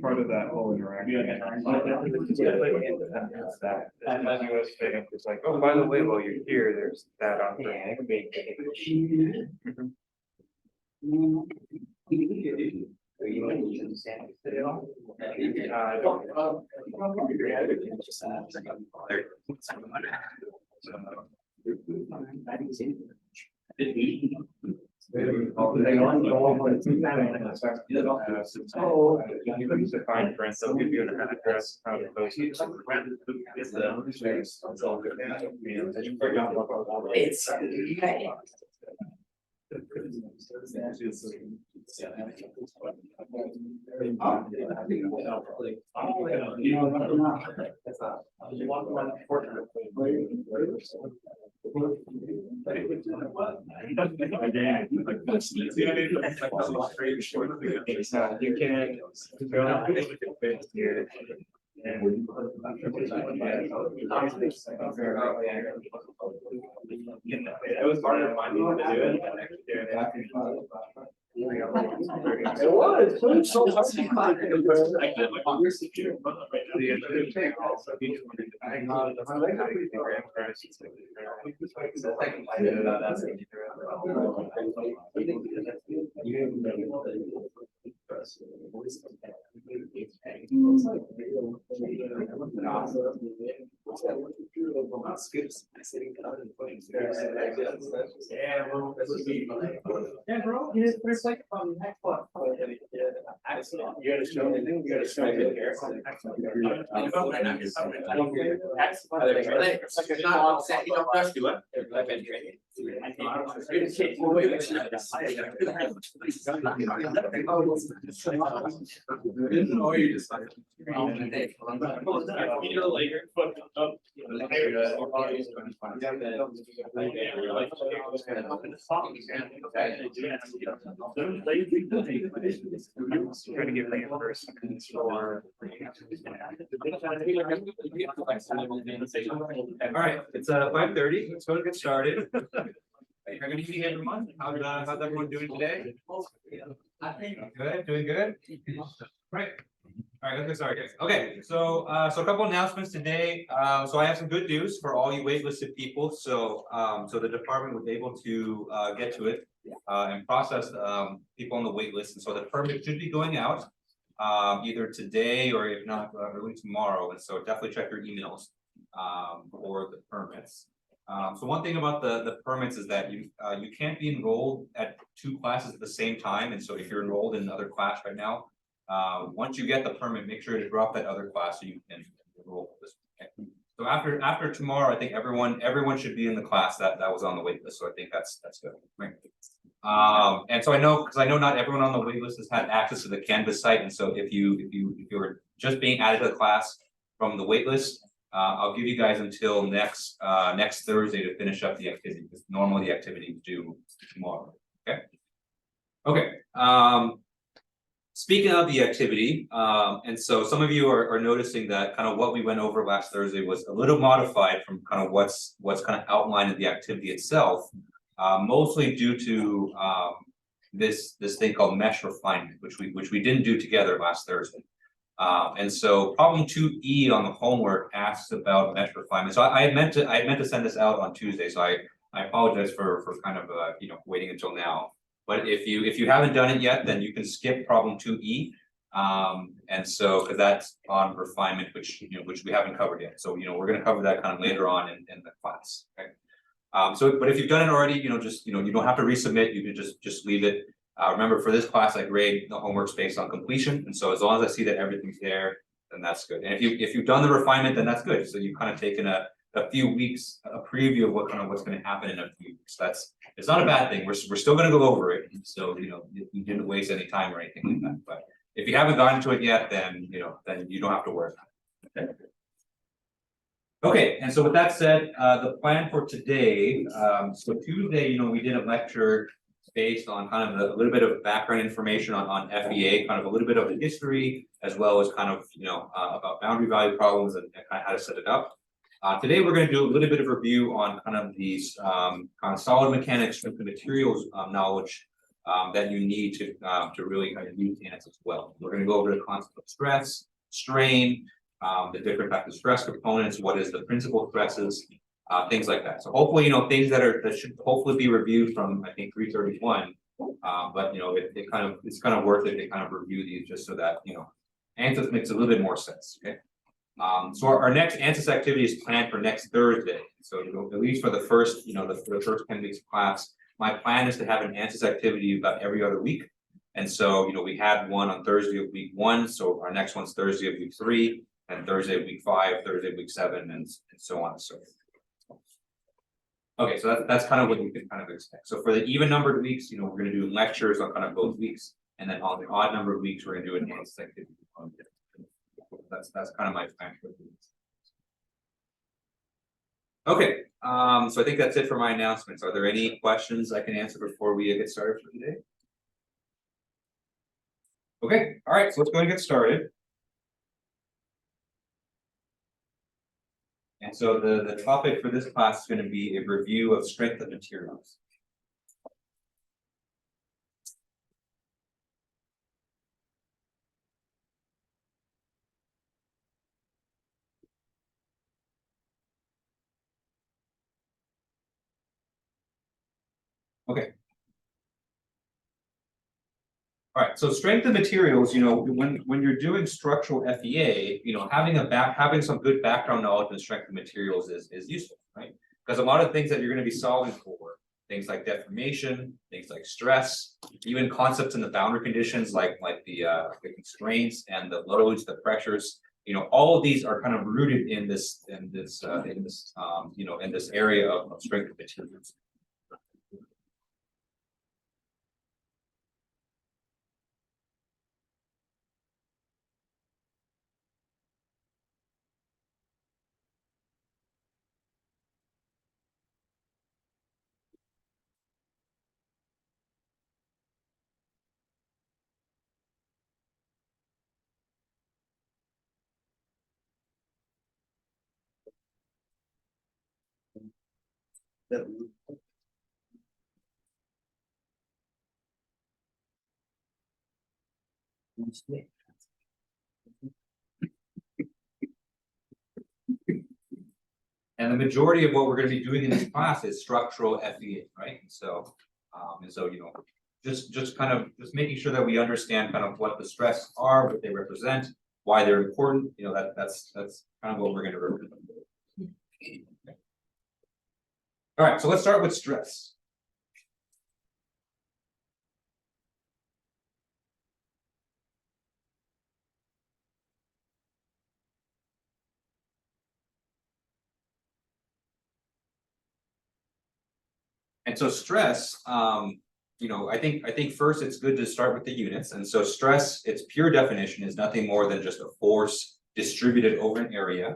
Part of that whole interaction. It's like, oh, by the way, while you're here, there's that on. Fine print, they'll give you an address. How to post it. It's You can it was hard to find people to do it. It was so hard to find. yeah, bro. There's like next one. You gotta show me. You gotta show me here. Trying to get reimbursed for. All right, it's 5:30. Let's go get started. Hey, good evening, everyone. How's everyone doing today? Good, doing good. Right. All right, let's get started, guys. Okay, so a couple announcements today. So I have some good news for all you waitlisted people. So the department was able to get to it and process people on the wait list, and so the permit should be going out either today or if not early tomorrow. And so definitely check your emails for the permits. So one thing about the permits is that you can't be enrolled at 2 classes at the same time. And so if you're enrolled in another class right now, once you get the permit, make sure to drop that other class so you can enroll for this. Okay? So after tomorrow, I think everyone should be in the class that was on the wait list. So I think that's good. Right. And so I know not everyone on the wait list has had access to the Canvas site. And so if you're just being added to the class from the wait list, I'll give you guys until next Thursday to finish up the activity, because normally the activity is due tomorrow. Okay. Speaking of the activity, and so some of you are noticing that kind of what we went over last Thursday was a little modified from kind of what's kind of outlined in the activity itself, mostly due to this thing called mesh refinement, which we didn't do together last Thursday. And so problem 2E on the homework asks about mesh refinement. So I had meant to send this out on Tuesday, so I apologize for kind of waiting until now. But if you haven't done it yet, then you can skip problem 2E. And so because that's on refinement, which we haven't covered yet. So we're going to cover that kind of later on in the class. Okay. But if you've done it already, you don't have to resubmit. You can just leave it. Remember, for this class, I grade the homework based on completion, and so as long as I see that everything's there, then that's good. And if you've done the refinement, then that's good. So you've kind of taken a few weeks, a preview of what's going to happen in a few weeks. It's not a bad thing. We're still going to go over it, so you didn't waste any time or anything like that. But if you haven't gotten to it yet, then you don't have to worry about it. Okay. Okay, and so with that said, the plan for today, so Tuesday, we did a lecture based on kind of a little bit of background information on FEA, kind of a little bit of the history, as well as kind of, about boundary value problems and kind of how to set it up. Today, we're going to do a little bit of review on kind of these kind of solid mechanics and materials knowledge that you need to really kind of use ANTS as well. We're gonna go over the concept of stress, strain, the different types of stress components, what is the principal stresses, things like that. So hopefully, things that should hopefully be reviewed from, I think, 331. But it's kind of worth it to kind of review these just so that, ANSYS makes a little bit more sense, okay? So our next ANSYS activity is planned for next Thursday. So at least for the first, the first 10 weeks of class, my plan is to have an ANSYS activity about every other week. And so, we had one on Thursday of week 1, so our next one's Thursday of week 3, and Thursday of week 5, Thursday of week 7, and so on and so forth. Okay, so that's kind of what you can kind of expect. So for the even numbered weeks, we're going to do lectures on kind of both weeks, and then on the odd numbered weeks, we're going to do enhanced activity. That's kind of my plan for the weeks. Okay, so I think that's it for my announcements. Are there any questions I can answer before we get started for today? Okay, all right, so let's go and get started. And so the topic for this class is going to be a review of strength of materials. Okay. All right, so strength of materials, when you're doing structural FEA, having some good background knowledge in strength of materials is useful, right? Because a lot of things that you're going to be solving for, things like deformation, things like stress, even concepts in the boundary conditions like the constraints and the loads, the pressures, all of these are kind of rooted in this area of strength of materials. And the majority of what we're going to be doing in this class is structural FEA, right? And so, just making sure that we understand kind of what the stress are, what they represent, why they're important. That's kind of what we're going to review. All right, so let's start with stress. And so stress, I think first it's good to start with the units. And so stress, its pure definition is nothing more than just a force distributed over an area.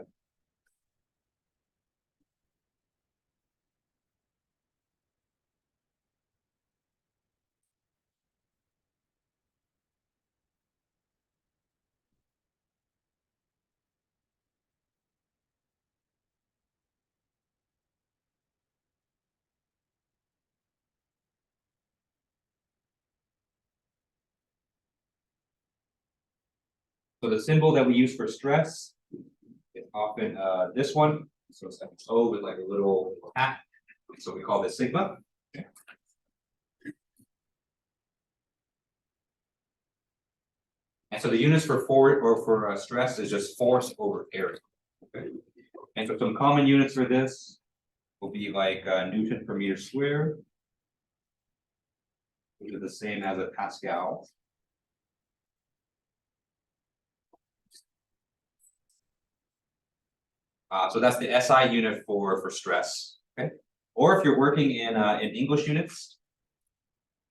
So the symbol that we use for stress is often this one. So it's like an O with like a little hat. So we call this sigma. And so the units for stress is just force over area. Okay. And so some common units for this will be like Newton per meter squared, which is the same as a Pascal. So that's the SI unit for stress. Okay. Or if you're working in English units,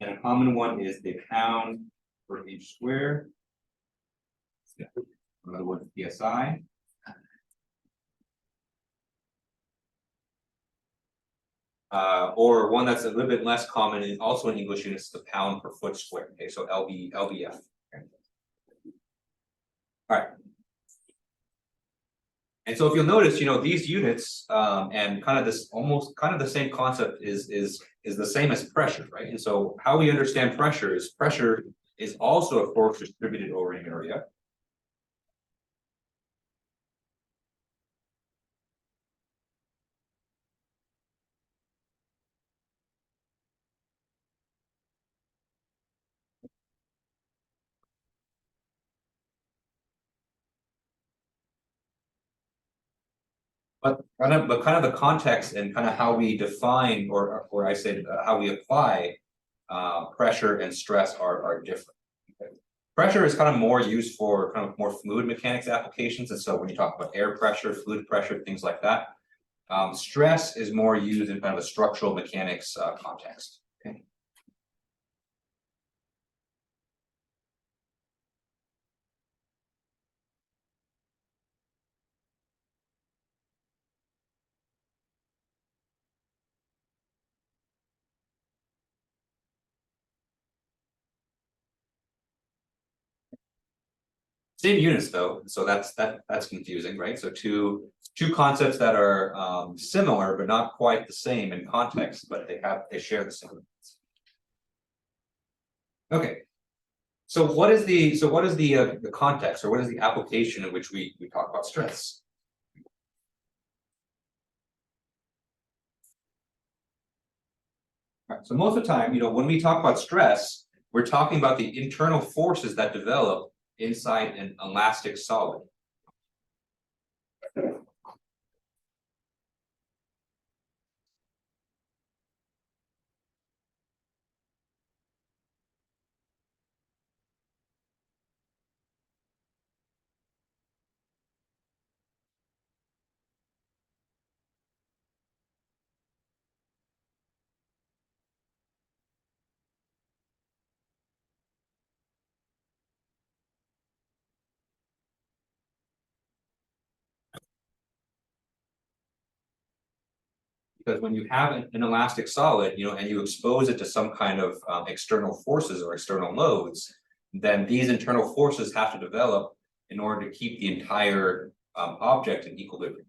and a common one is the pound per inch squared. Another one is PSI. Or one that's a little bit less common and also in English units, the pound per foot squared. Okay, so LBF. Okay. All right. And so if you'll notice, these units, and kind of this almost kind of the same concept is the same as pressure, right? And so how we understand pressure is also a force distributed over an area. But kind of the context and kind of how we define or I say how we apply pressure and stress are different. Okay. Pressure is kind of more used for kind of more fluid mechanics applications, and so when you talk about air pressure, fluid pressure, things like that, stress is more used in kind of a structural mechanics context. Okay. Same units though, so that's confusing, right? So two concepts that are similar but not quite the same in context, but they share the same units. Okay. So what is the context, or what is the application in which we talk about stress? Right, so most of the time, when we talk about stress, we're talking about the internal forces that develop inside an elastic solid. Because when you have an elastic solid, and you expose it to some kind of external forces or external loads, then these internal forces have to develop in order to keep the entire object in equilibrium.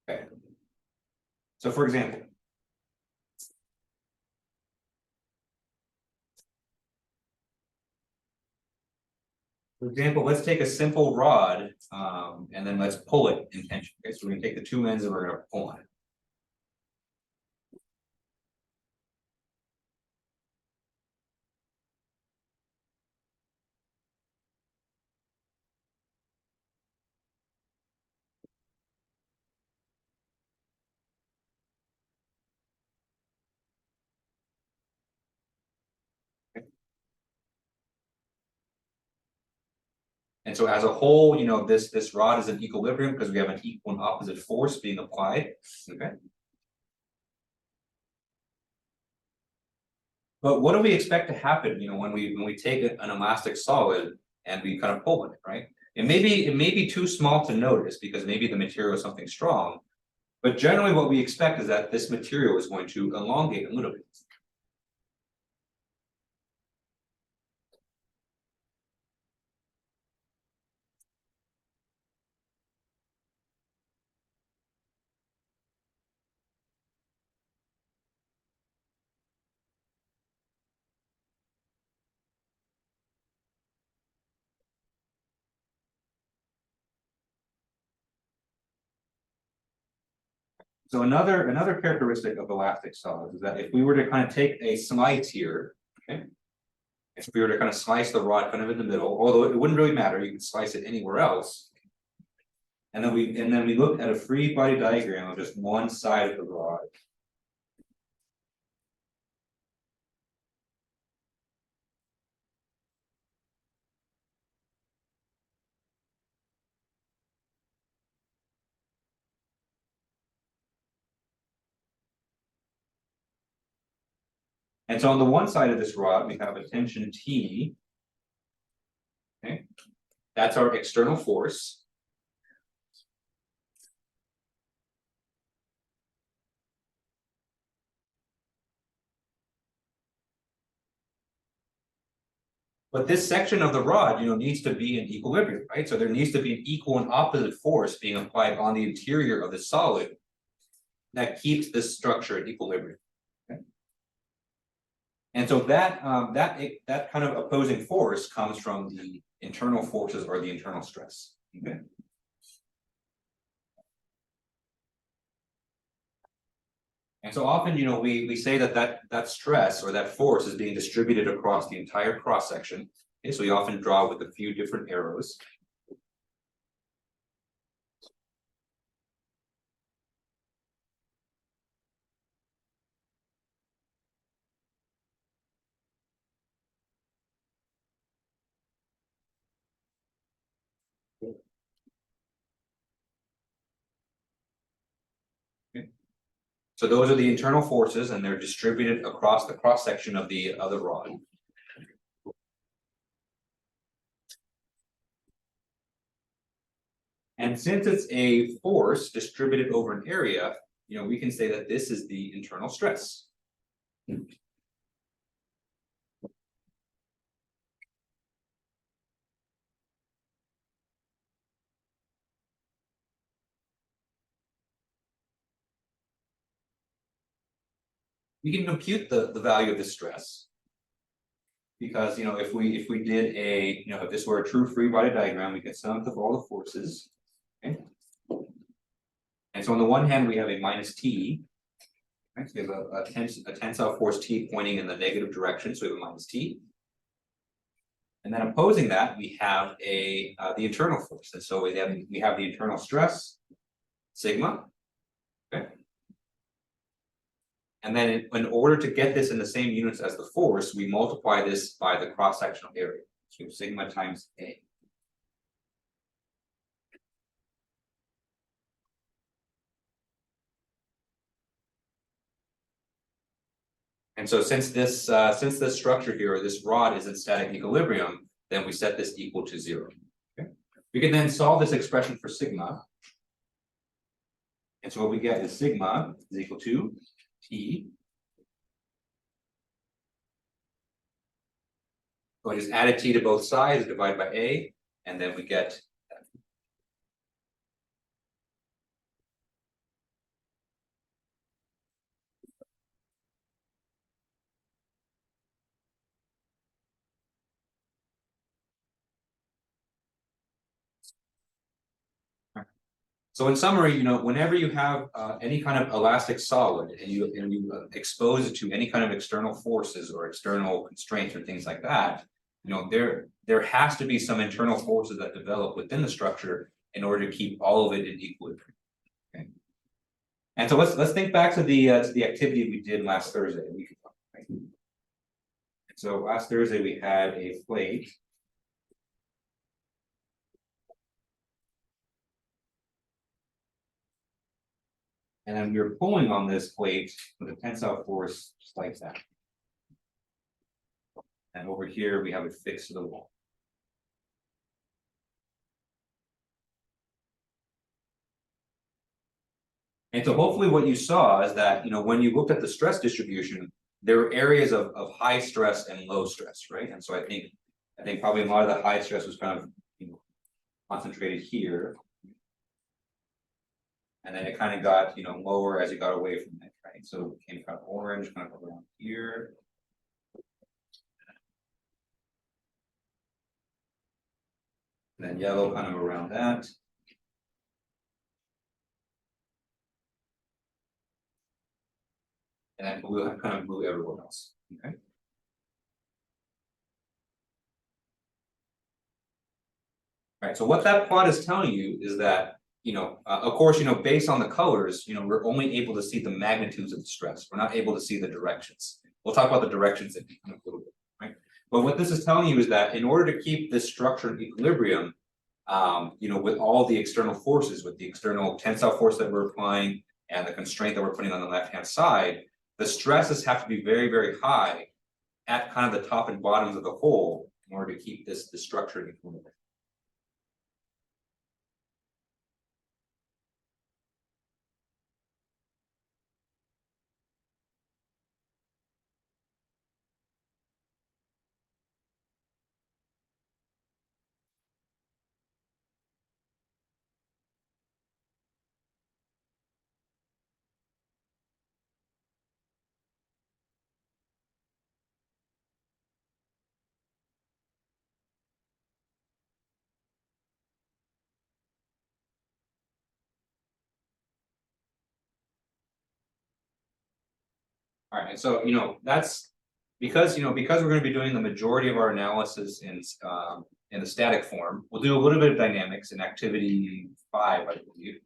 Okay. So for example, let's take a simple rod, and then let's pull it in tension. Okay, so we're gonna take the two ends and we're gonna pull on it. And so as a whole, this rod is in equilibrium because we have an equal and opposite force being applied. Okay. But what do we expect to happen, when we take an elastic solid and we kind of pull on it, right? It may be too small to notice because maybe the material is something strong, but generally what we expect is that this material is going to elongate a little bit. So another characteristic of elastic solids is that if we were to kind of take a slice here, okay, if we were to kind of slice the rod kind of in the middle, although it wouldn't really matter, you could slice it anywhere else. And then we look at a free body diagram of just one side of the rod. And so on the one side of this rod, we have a tension T. Okay, that's our external force. But this section of the rod, needs to be in equilibrium, right? So there needs to be an equal and opposite force being applied on the interior of the solid that keeps this structure in equilibrium. Okay? And so that kind of opposing force comes from the internal forces or the internal stress. Okay. And so often, we say that stress or that force is being distributed across the entire cross section. Okay, so we often draw with a few different arrows. So those are the internal forces, and they're distributed across the cross section of the other rod. And since it's a force distributed over an area, we can say that this is the internal stress. We can compute the value of the stress. Because if we did if this were a true free body diagram, we could sum up all the forces. Okay. And so on the one hand, we have a minus T. Right? So we have a tensile force T pointing in the negative direction, so we have a minus T. And then opposing that, we have the internal force. And so we have the internal stress, sigma. Okay. And then in order to get this in the same units as the force, we multiply this by the cross-sectional area. So sigma times A. And so since this structure here, or this rod is in static equilibrium, then we set this equal to 0. Okay. We can then solve this expression for sigma. And so what we get is sigma is equal to T. So I just add a T to both sides, divide by A, and then we get that. So in summary, whenever you have any kind of elastic solid and you expose it to any kind of external forces or external constraints or things like that, there has to be some internal forces that develop within the structure in order to keep all of it in equilibrium. Okay. And so let's think back to the activity we did last Thursday. Right? And so last Thursday we had a plate. And then we were pulling on this plate with a tensile force just like that. And over here, we have it fixed to the wall. And so hopefully what you saw is that, when you looked at the stress distribution, there were areas of high stress and low stress, right? And so I think probably a lot of the high stress was kind of, concentrated here. And then it kind of got, lower as you got away from it, right? So it became kind of orange, kind of around here. And then yellow kind of around that. And then blue kind of blue everywhere else, okay? All right, so what that plot is telling you is that, of course, based on the colors, we're only able to see the magnitudes of the stress. We're not able to see the directions. We'll talk about the directions in a little bit, right? But what this is telling you is that in order to keep this structure in equilibrium, with all the external forces, with the external tensile force that we're applying and the constraint that we're putting on the left-hand side, the stresses have to be very, very high at kind of the top and bottoms of the hole in order to keep this structure in equilibrium. All right, and so that's because because we're going to be doing the majority of our analysis in the static form. We'll do a little bit of dynamics in activity 5, I believe.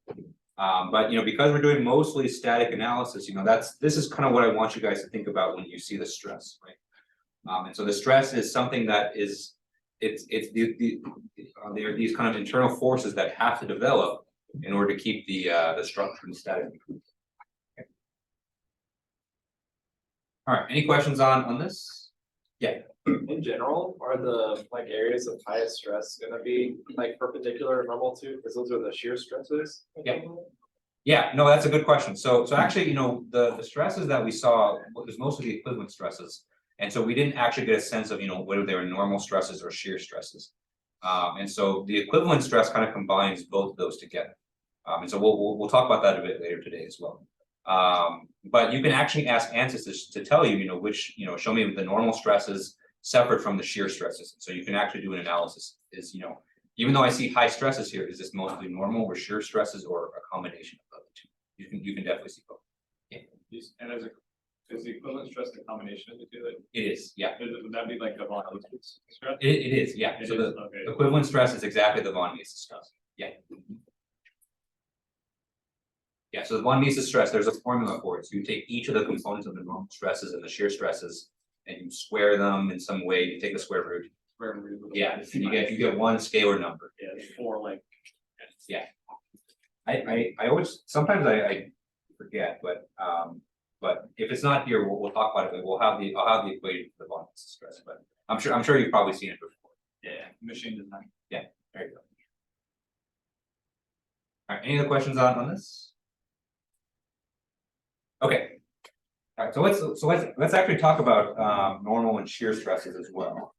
But because we're doing mostly static analysis, this is kind of what I want you guys to think about when you see the stress, right? And so the stress is something that is there are these kind of internal forces that have to develop in order to keep the structure in static. All right, any questions on this? Yeah. In general, are the areas of highest stress gonna be perpendicular or normal to, because those are the shear stresses? Yeah. Yeah, no, that's a good question. So actually, the stresses that we saw was mostly the equivalent stresses. And so we didn't actually get a sense of, whether they were normal stresses or shear stresses. And so the equivalent stress kind of combines both of those together. And so we'll talk about that a bit later today as well. But you can actually ask ANSYS to tell you, which, show me the normal stresses separate from the shear stresses. So you can actually do an analysis is, even though I see high stresses here, is this mostly normal or shear stresses or a combination of the two? You can definitely see both. Yeah. And is the equivalent stress the combination of the two? It is, yeah. Would that be like the von Mises stress? It is, yeah. So the okay. equivalent stress is exactly the von Mises stress. Yeah. Yeah, so the von Mises stress, there's a formula for it. So you take each of the components of the normal stresses and the shear stresses, and you square them in some way. You take the square root. Yeah, and you get one scalar number. Yeah, 4 Yeah. I always sometimes I forget, but if it's not here, we'll talk about it. I'll have the equation for the von Mises stress, but I'm sure you've probably seen it before. Yeah, machine design. Yeah, there you go. All right, any other questions on this? Okay. All right, so let's actually talk about normal and shear stresses as well.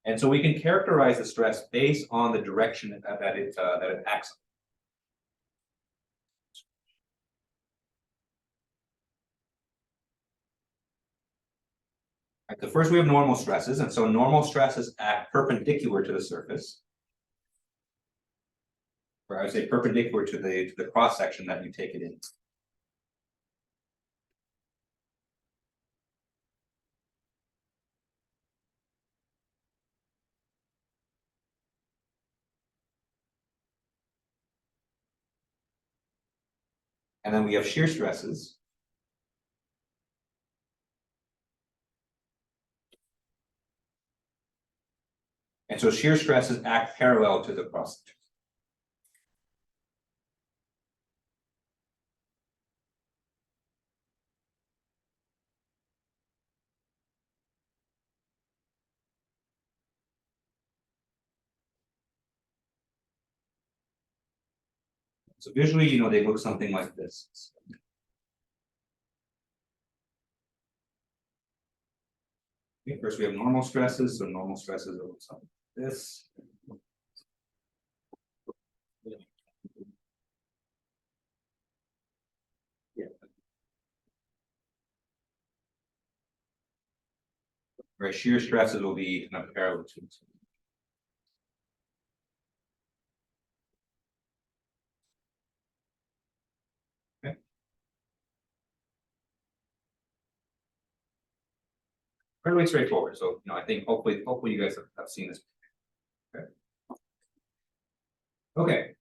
And so we can characterize the stress based on the direction that it acts. Right, so first we have normal stresses, and so normal stresses act perpendicular to the surface. Or I would say perpendicular to the cross section that you take it in. And then we have shear stresses. And so shear stresses act parallel to the cross section. So visually, they look something like this. Okay, first we have normal stresses, so normal stresses look something like this. Yeah. Where shear stresses will be kind of parallel to it. Okay. Fairly straightforward. So I think hopefully you guys have seen this. Okay. Okay.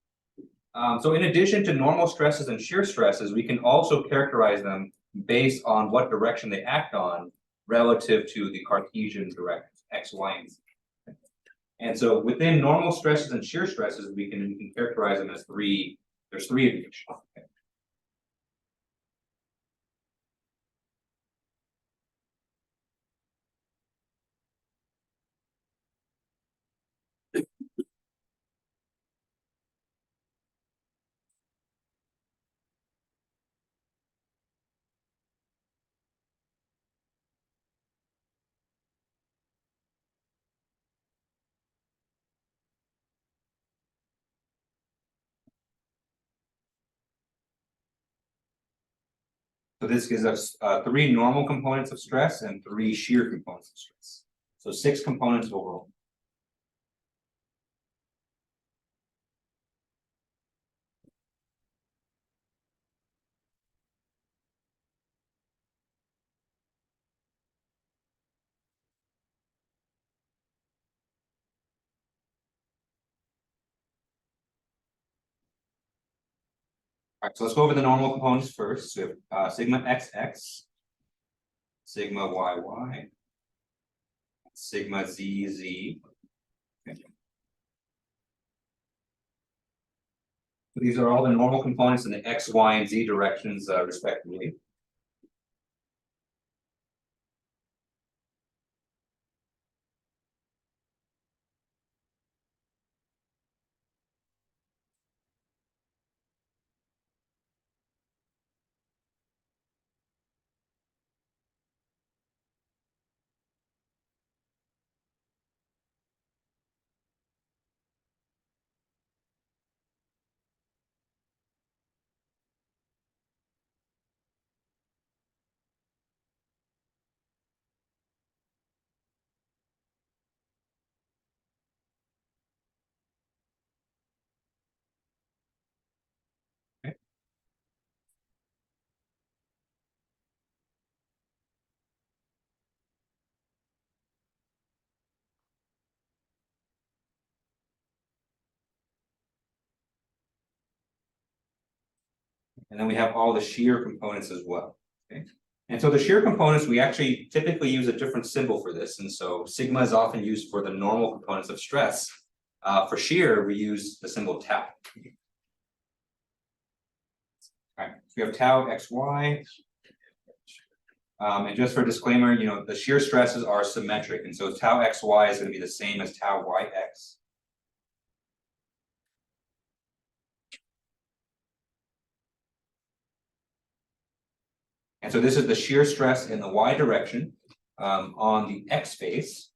So in addition to normal stresses and shear stresses, we can also characterize them based on what direction they act on relative to the Cartesian directions, X, Y, and Z. And so within normal stresses and shear stresses, we can characterize them as three. There's three of each. Okay. So this gives us three normal components of stress and three shear components of stress. So 6 components overall. All right, so let's go over the normal components first. So we have sigma XX, sigma YY, sigma ZZ. Okay. So these are all the normal components in the X, Y, and Z directions, respectively. Okay. And then we have all the shear components as well. Okay. And so the shear components, we actually typically use a different symbol for this. And so sigma is often used for the normal components of stress. For shear, we use the symbol tau. All right, so we have tau xy. And just for disclaimer, you know, the shear stresses are symmetric. And so tau xy is going to be the same as tau yx. And so this is the shear stress in the y direction on the x face.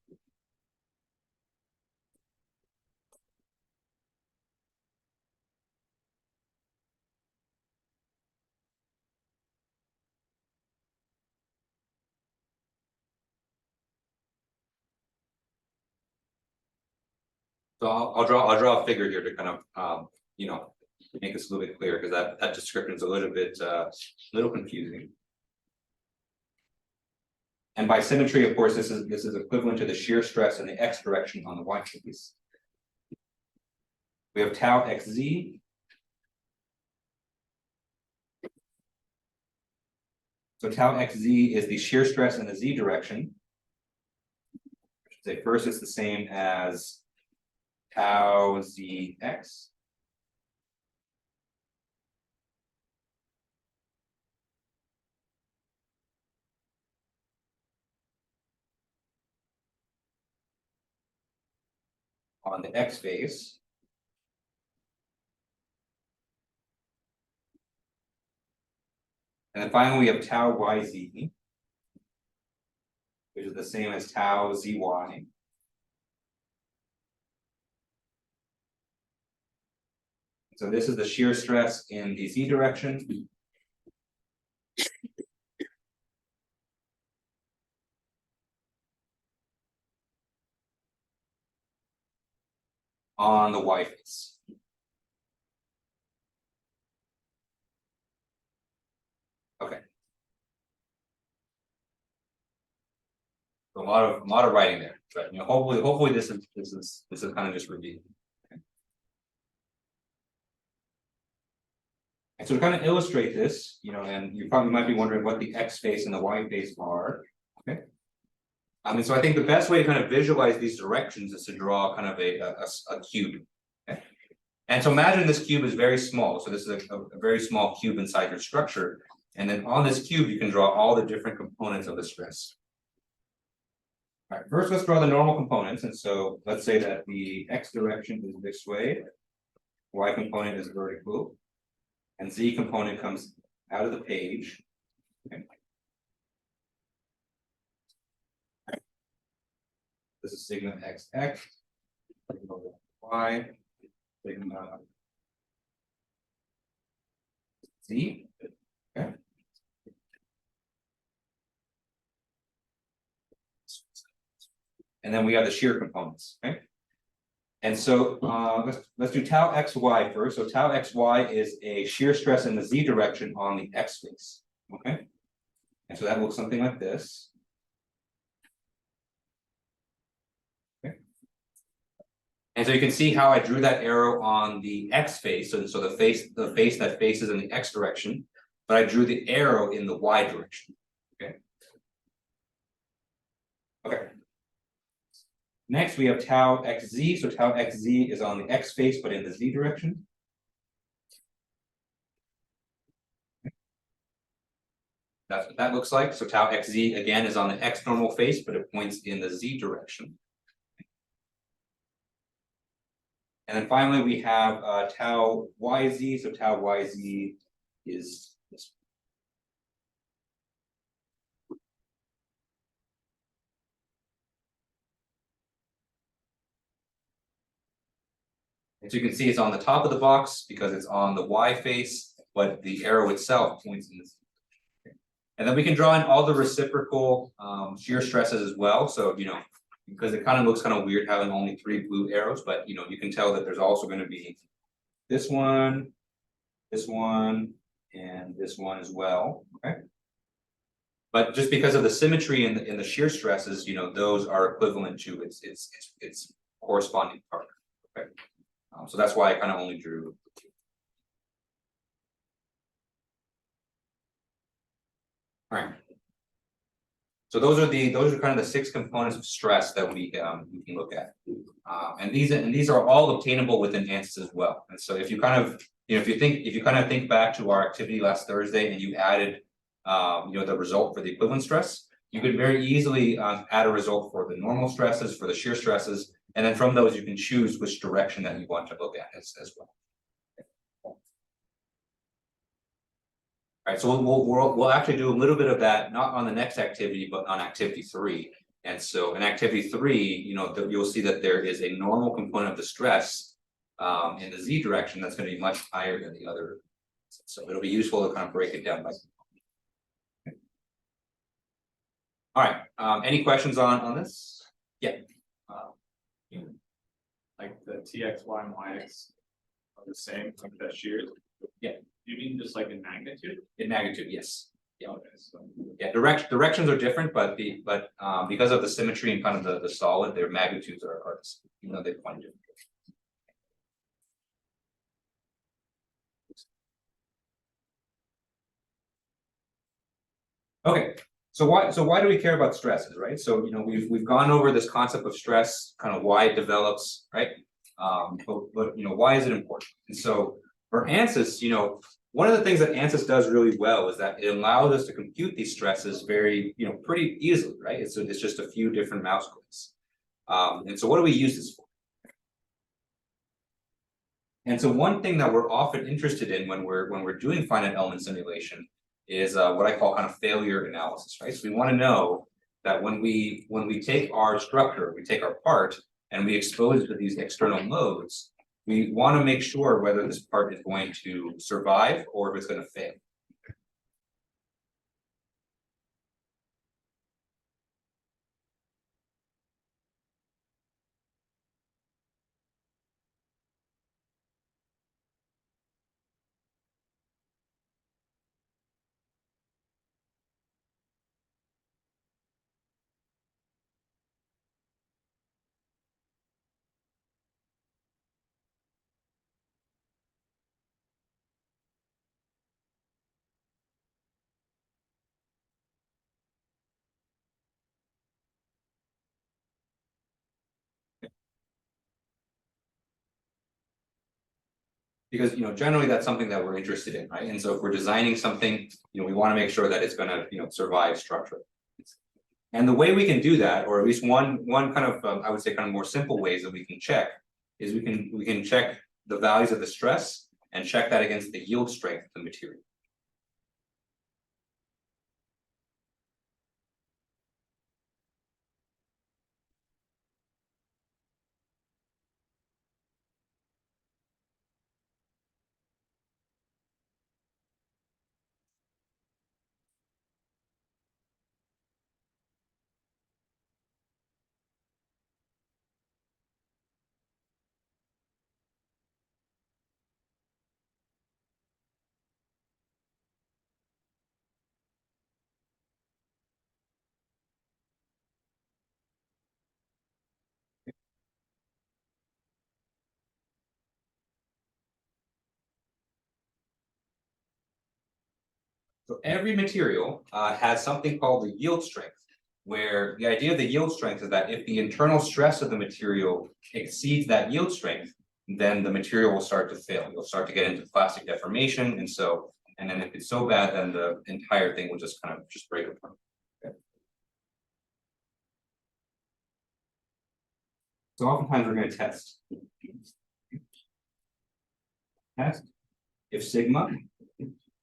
So I'll draw a figure here to kind of you know, make this a little bit clearer, because that description is a little confusing. And by symmetry, of course, this is equivalent to the shear stress in the x direction on the y face. We have tau xz. So tau xz is the shear stress in the z direction. I should say first it's the same as tau zx. On the x face. And then finally we have tau yz, which is the same as tau zy. So this is the shear stress in the z direction. On the y face. Okay. So a lot of writing there, but you know, hopefully this is kind of just review. Okay. And so to kind of illustrate this, you know, and you probably might be wondering what the X face and the Y face are, okay? And so I think the best way to kind of visualize these directions is to draw kind of a cube, okay? And so imagine this cube is very small, so this is a very small cube inside your structure, and then on this cube you can draw all the different components of the stress. All right, first let's draw the normal components, and so let's say that the X direction is this way, Y component is vertical, and Z component comes out of the page. Okay. This is sigma XX, sigma Y, sigma Z. Okay. And then we have the shear components. Okay. And so let's do tau xy first. So tau xy is a shear stress in the Z direction on the X face. Okay. And so that looks something like this. Okay. And so you can see how I drew that arrow on the X face. So the face that faces in the X direction, but I drew the arrow in the Y direction. Okay. Okay. Next, we have tau xz. So tau xz is on the X face, but in the Z direction. That's what that looks like. So tau xz again is on the X normal face, but it points in the Z direction. And then finally, we have tau yz. So tau yz is this. And so you can see it's on the top of the box because it's on the Y face, but the arrow itself points in this. And then we can draw in all the reciprocal shear stresses as well. So, you know, because it kind of looks kind of weird having only 3 blue arrows, but you know, you can tell that there's also going to be this one, and this one as well. Okay. But just because of the symmetry in the shear stresses, you know, those are equivalent to its corresponding part. Okay. So that's why I kind of only drew. All right. So those are kind of the 6 components of stress that we can look at, and these are all obtainable within ANSYS as well. And so if you kind of if you kind of think back to our activity last Thursday and you added the result for the equivalent stress, you could very easily add a result for the normal stresses, for the shear stresses, and then from those you can choose which direction that you want to look at as well. All right, so we'll actually do a little bit of that, not on the next activity, but on activity 3. And so in activity 3, you know, you'll see that there is a normal component of the stress in the Z direction that's going to be much higher than the other. So it'll be useful to kind of break it down by. Okay. All right. Any questions on this? Yeah. Like the TX, Y, and YX are the same, like that shear. Yeah. You mean just like in magnitude? In magnitude, yes. Yeah. Okay, so Yeah. Directions are different, but because of the symmetry and kind of the solid, their magnitudes are you know, they point different. Okay, so why do we care about stresses, right? So you know we've gone over this concept of stress, kind of why it develops, right? But you know, why is it important? And so for ANSYS, you know, one of the things that ANSYS does really well is that it allows us to compute these stresses very, you know, pretty easily, right? It's just a few different mouse clicks. And so what do we use this for? And so one thing that we're often interested in when we're doing finite element simulation is what I call kind of failure analysis, right? So we want to know that when we take our structure, we take our part, and we expose it to these external loads, we want to make sure whether this part is going to survive or if it's going to fail. Because, generally that's something that we're interested in, right? And so if we're designing something, we want to make sure that it's gonna, survive structure. And the way we can do that, or at least one kind of, I would say kind of more simple ways that we can check, is we can check the values of the stress and check that against the yield strength of the material. So every material has something called the yield strength, where the idea of the yield strength is that if the internal stress of the material exceeds that yield strength, then the material will start to fail. You'll start to get into plastic deformation, and then if it's so bad, then the entire thing will just kind of break apart. Okay. So oftentimes we're going to test if sigma.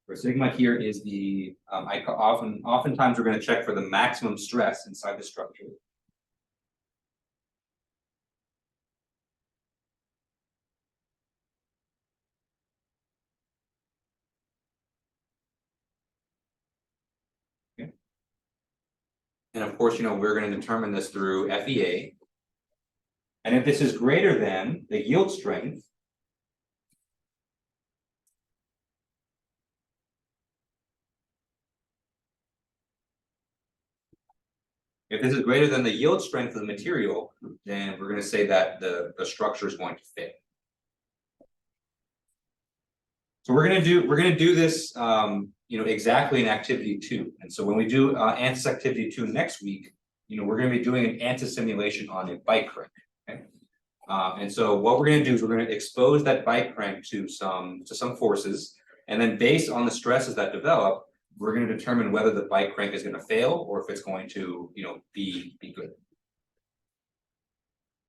Where sigma here is the, oftentimes we're going to check for the maximum stress inside the structure. Okay. And of course, we're going to determine this through FEA. And if this is greater than the yield strength, if this is greater than the yield strength of the material, then we're going to say that the structure is going to fail. So we're going to do this exactly in activity 2. And so when we do ANSYS activity 2 next week, we're going to be doing an ANSYS simulation on a bike crank. Okay? And so what we're going to do is we're going to expose that bike crank to some forces, and then based on the stresses that develop, we're going to determine whether the bike crank is going to fail or if it's going to be good.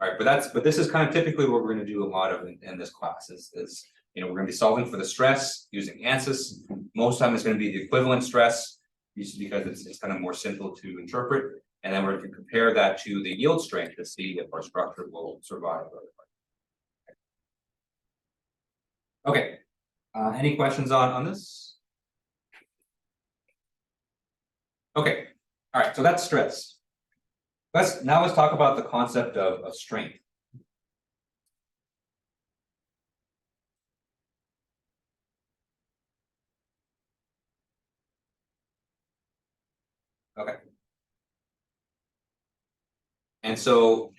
All right, but this is kind of typically what we're going to do a lot of in this class is we're going to be solving for the stress using ANSYS. Most time it's going to be the equivalent stress because it's kind of more simple to interpret. And then we're going to compare that to the yield strength to see if our structure will survive. Okay, any questions on this? Okay, all right, so that's stress. Now let's talk about the concept of strain. Okay. And so,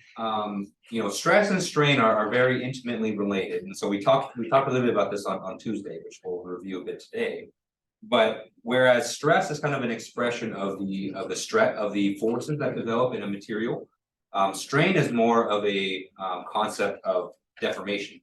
stress and strain are very intimately related. And so we talked a little bit about this on Tuesday, which we'll review a bit today. But whereas stress is kind of an expression of the forces that develop in a material, strain is more of a concept of deformation.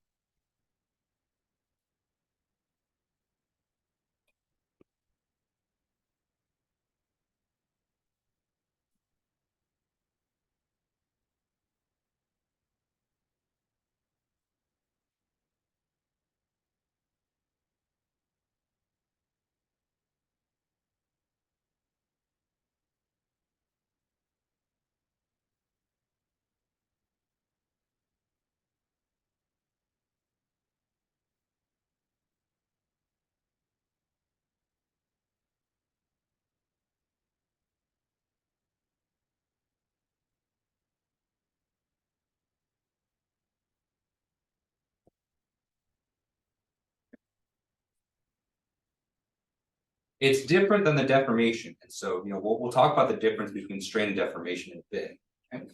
It's different than the deformation. And so, we'll talk about the difference between strain and deformation in a bit. Okay?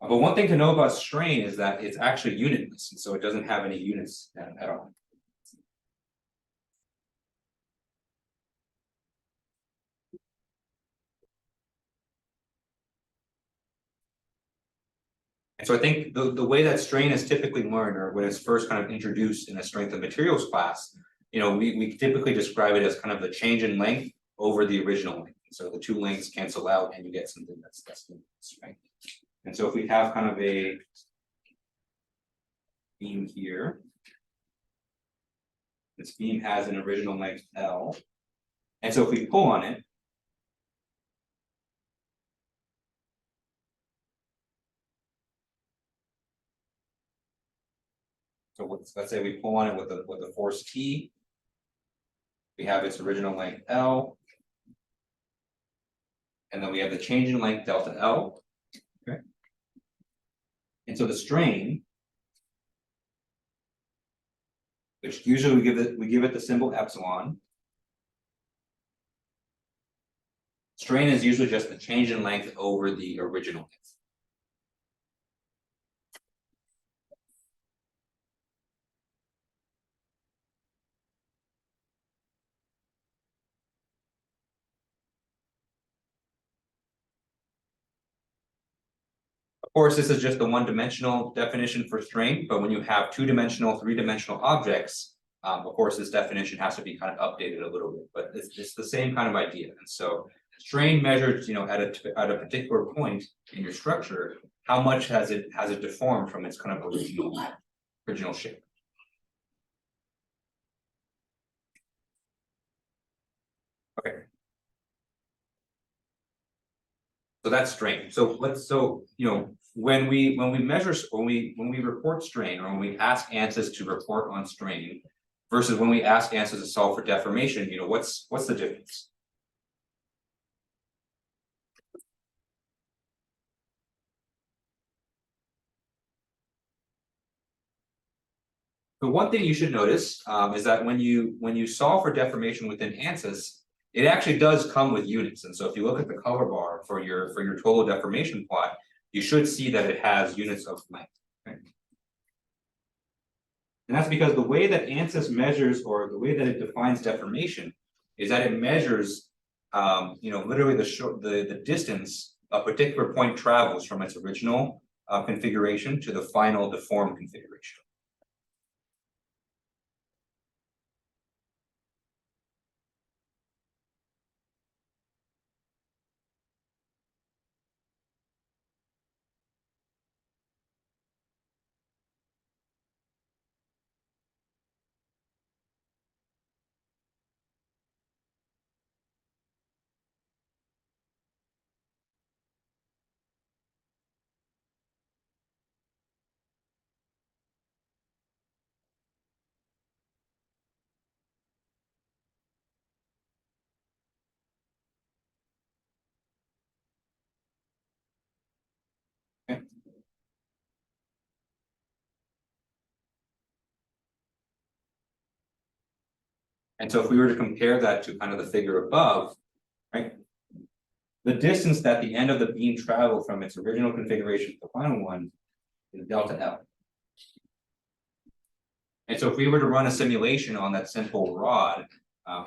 But one thing to know about strain is that it's actually unitless, and so it doesn't have any units at all. And so I think the way that strain is typically learned, or when it's first kind of introduced in a strength of materials class, we typically describe it as kind of the change in length over the original length. So the two lengths cancel out and you get something that's the strength. And so if we have kind of a beam here, this beam has an original length L. And so if we pull on it, so let's say we pull on it with the force T, we have its original length L. And then we have the change in length delta L. Okay. And so the strain, which usually we give it the symbol epsilon. Strain is usually just the change in length over the original length. Of course, this is just the one-dimensional definition for strain, but when you have two-dimensional, three-dimensional objects, of course, this definition has to be kind of updated a little bit, but it's the same kind of idea. And so strain measures, at a particular point in your structure, how much has it deformed from its kind of original shape. Okay. So that's strain. So when we measure, when we report strain, or when we ask ANSYS to report on strain versus when we ask ANSYS to solve for deformation, what's the difference? The one thing you should notice is that when you solve for deformation within ANSYS, it actually does come with units. And so if you look at the color bar for your total deformation plot, you should see that it has units of length. Okay? And that's because the way that ANSYS measures, or the way that it defines deformation, is that it measures, literally the distance a particular point travels from its original configuration to the final deformed configuration. Okay. And so if we were to compare that to kind of the figure above, right? The distance that the end of the beam traveled from its original configuration to the final one is delta L. And so if we were to run a simulation on that simple rod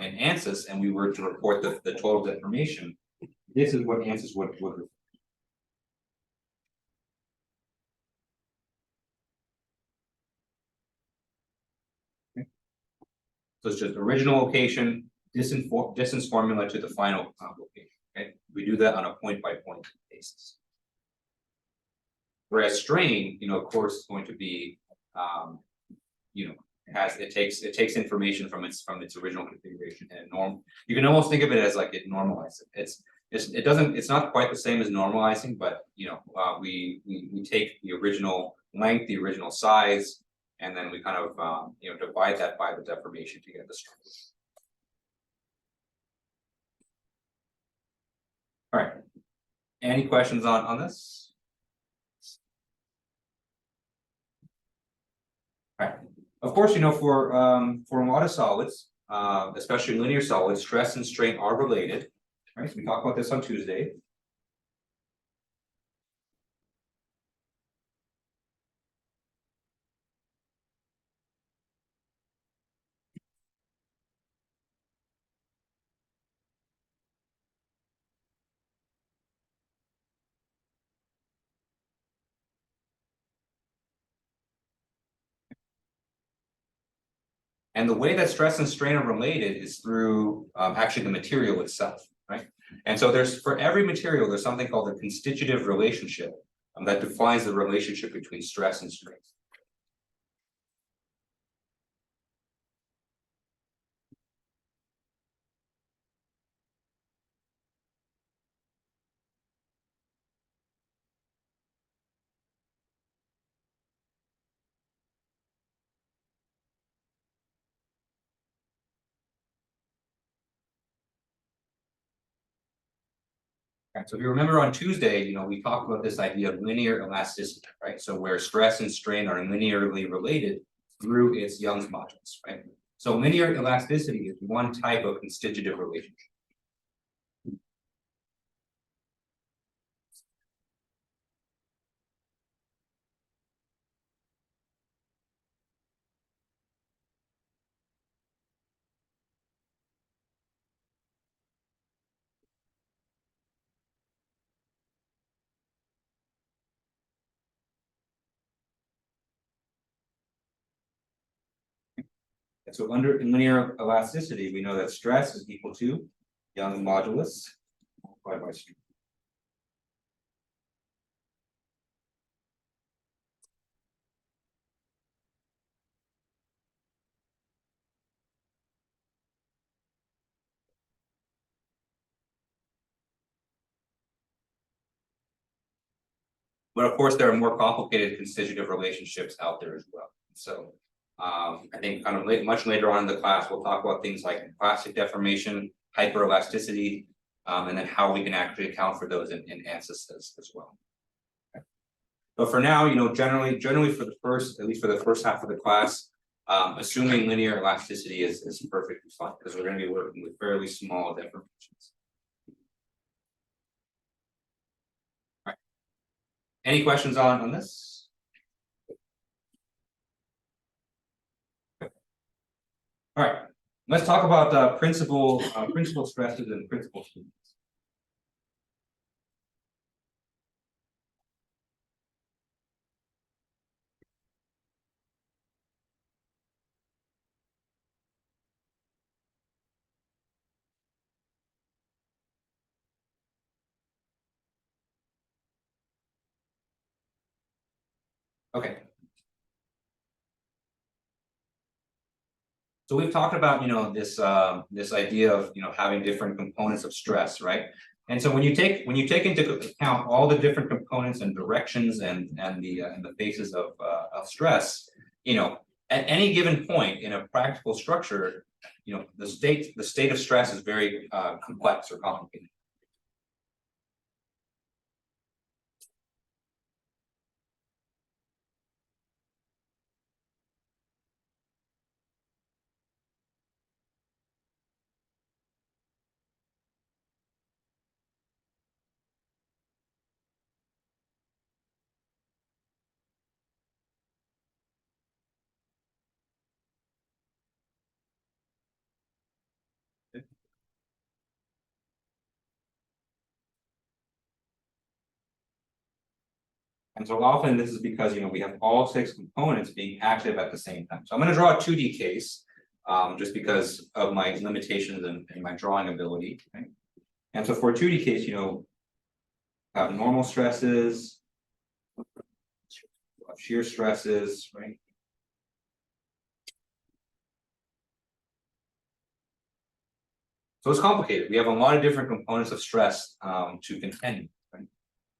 in ANSYS, and we were to report the total deformation, this is what ANSYS would report. Okay. So it's just original location, distance formula to the final location. Okay, we do that on a point-by-point basis. Whereas strain, of course, is going to be, it takes information from its original configuration and you can almost think of it as like it normalizes it. It's not quite the same as normalizing, but we take the original length, the original size, and then we kind of divide that by the deformation to get the strain. All right. Any questions on this? All right. Of course, for a lot of solids, especially linear solids, stress and strain are related. Right? So we talked about this on Tuesday. And the way that stress and strain are related is through actually the material itself, right? And so there's, for every material, there's something called a constitutive relationship that defines the relationship between stress and strain. So if you remember on Tuesday, we talked about this idea of linear elasticity, right? So where stress and strain are linearly related through its Young's modulus, right? So linear elasticity is one type of constitutive relationship. And so under linear elasticity, we know that stress is equal to Young's modulus multiplied by strain. But of course, there are more complicated constitutive relationships out there as well. So I think kind of much later on in the class, we'll talk about things like plastic deformation, hyperelasticity, and then how we can actually account for those in ANSYS as well. Okay. But for now, generally for the first, at least for the first half of the class, assuming linear elasticity is perfectly fine because we're going to be working with fairly small deformations. Any questions on this? All right, let's talk about principal stresses and principal strains. Okay. So we've talked about this idea of having different components of stress, right? And so when you take into account all the different components and directions and the faces of stress, at any given point in a practical structure, the state of stress is very complex or complicated. And so often this is because we have all 6 components being active at the same time. So I'm going to draw a 2D case just because of my limitations and my drawing ability. Right? And so for a 2D case, have normal stresses, shear stresses, right? So it's complicated. We have a lot of different components of stress to contend with. Right?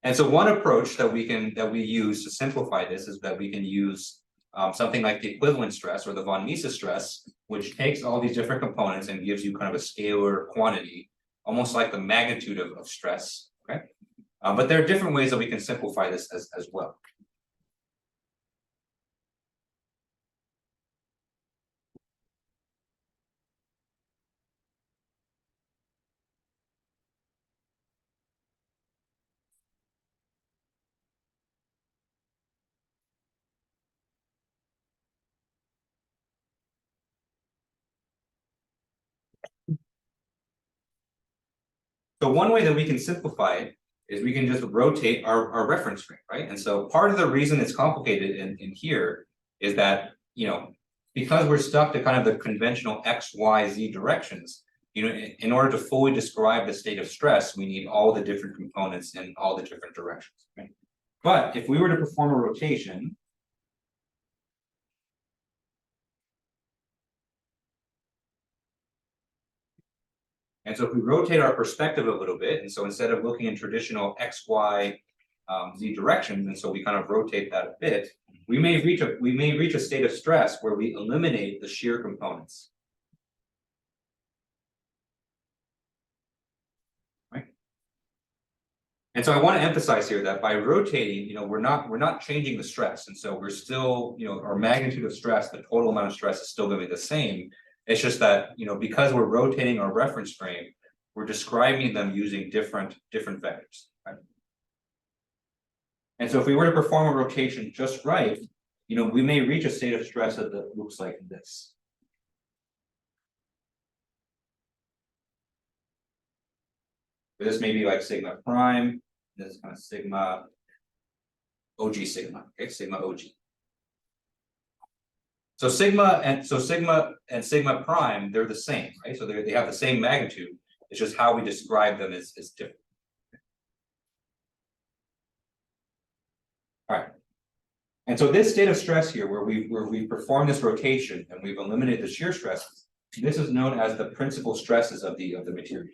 And so one approach that we use to simplify this is that we can use something like the equivalent stress or the von Mises stress, which takes all these different components and gives you kind of a scalar quantity, almost like the magnitude of stress. Okay, but there are different ways that we can simplify this as well. So one way that we can simplify it is we can just rotate our reference frame, right? And so part of the reason it's complicated in here is that, because we're stuck to kind of the conventional X, Y, Z directions, you know, in order to fully describe the state of stress, we need all the different components in all the different directions, right? But if we were to perform a rotation, and so if we rotate our perspective a little bit, and so instead of looking in traditional X, Y, Z directions, and so we kind of rotate that a bit, we may reach a state of stress where we eliminate the shear components. Right? And so I want to emphasize here that by rotating, you know, we're not changing the stress, and so we're still, you know, our magnitude of stress, the total amount of stress is still going to be the same. It's just that, you know, because we're rotating our reference frame, we're describing them using different vectors. Right? And so if we were to perform a rotation just right, you know, we may reach a state of stress that looks like this. This may be like sigma prime, this is kind of sigma OG sigma, okay, sigma OG. So sigma and sigma prime, they're the same, right? So they have the same magnitude. It's just how we describe them is different. All right. And so this state of stress here, where we perform this rotation and we've eliminated the shear stresses, this is known as the principal stresses of the material.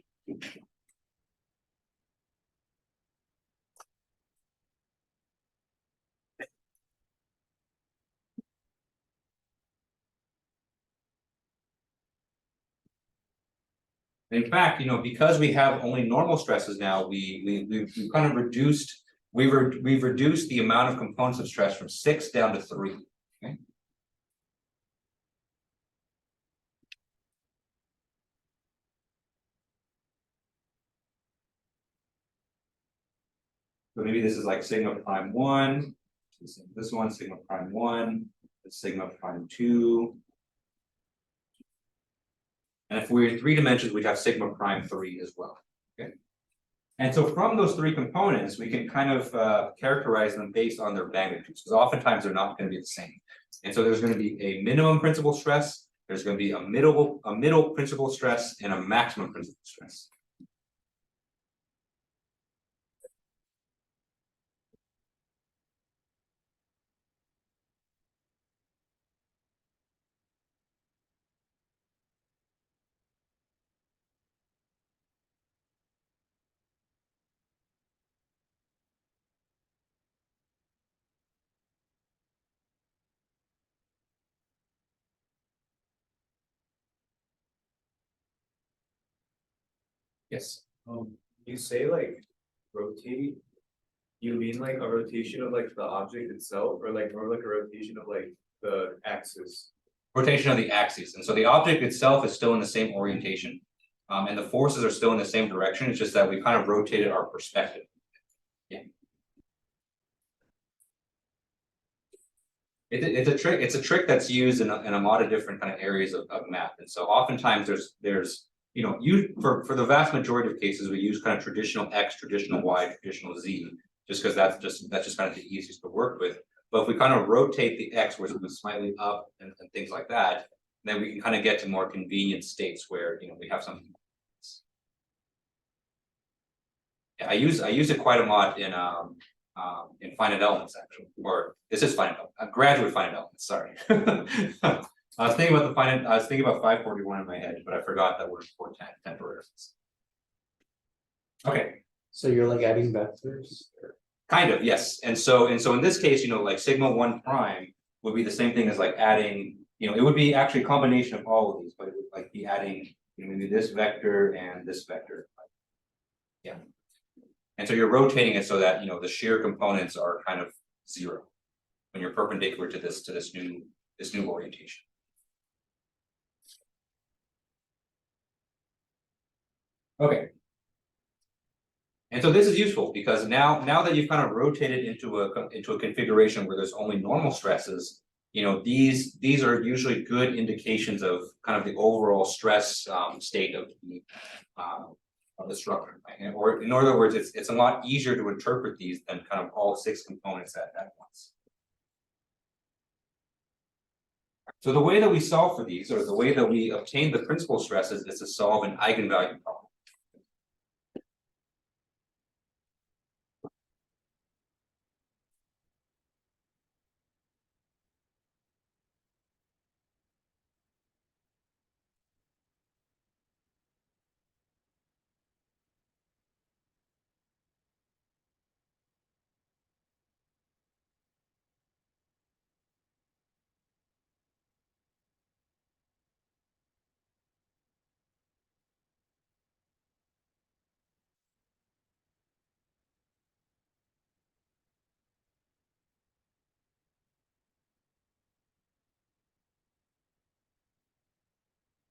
In fact, you know, because we have only normal stresses now, we've kind of reduced we've reduced the amount of components of stress from 6 down to 3. Okay. So maybe this is like sigma prime 1, this one, sigma prime 1, sigma prime 2. And if we're in 3 dimensions, we'd have sigma prime 3 as well. Okay. And so from those 3 components, we can kind of characterize them based on their magnitudes, because oftentimes they're not going to be the same. And so there's going to be a minimum principal stress, there's going to be a middle principal stress, and a maximum principal stress. Yes. You say like rotate, you mean like a rotation of like the object itself, or like more like a rotation of like the axis? Rotation of the axes, and so the object itself is still in the same orientation, and the forces are still in the same direction. It's just that we kind of rotated our perspective. Yeah. It's a trick that's used in a lot of different kind of areas of math, and so oftentimes there's you know, for the vast majority of cases we use kind of traditional X, traditional Y, traditional Z, just because that's just kind of the easiest to work with. But if we kind of rotate the X where it's slightly up and things like that, then we can kind of get to more convenient states where, you know, we have something. Yeah, I use it quite a lot in finite elements, actually, or this is finite graduate finite elements. Sorry. I was thinking about 541 in my head, but I forgot that we're 410 temporary. Okay. So you're like adding vectors? Kind of, yes. And so in this case, you know, like sigma 1 prime would be the same thing as like adding, you know, it would be actually a combination of all of these, but it would like be adding, you know, maybe this vector and this vector. Yeah. And so you're rotating it so that, you know, the shear components are kind of 0 when you're perpendicular to this new orientation. Okay. And so this is useful because now that you've kind of rotated into a configuration where there's only normal stresses, you know, these are usually good indications of kind of the overall stress state of the structure. Right? Or in other words, it's a lot easier to interpret these than kind of all 6 components at once. So the way that we solve for these, or the way that we obtain the principal stresses, is to solve an eigenvalue problem.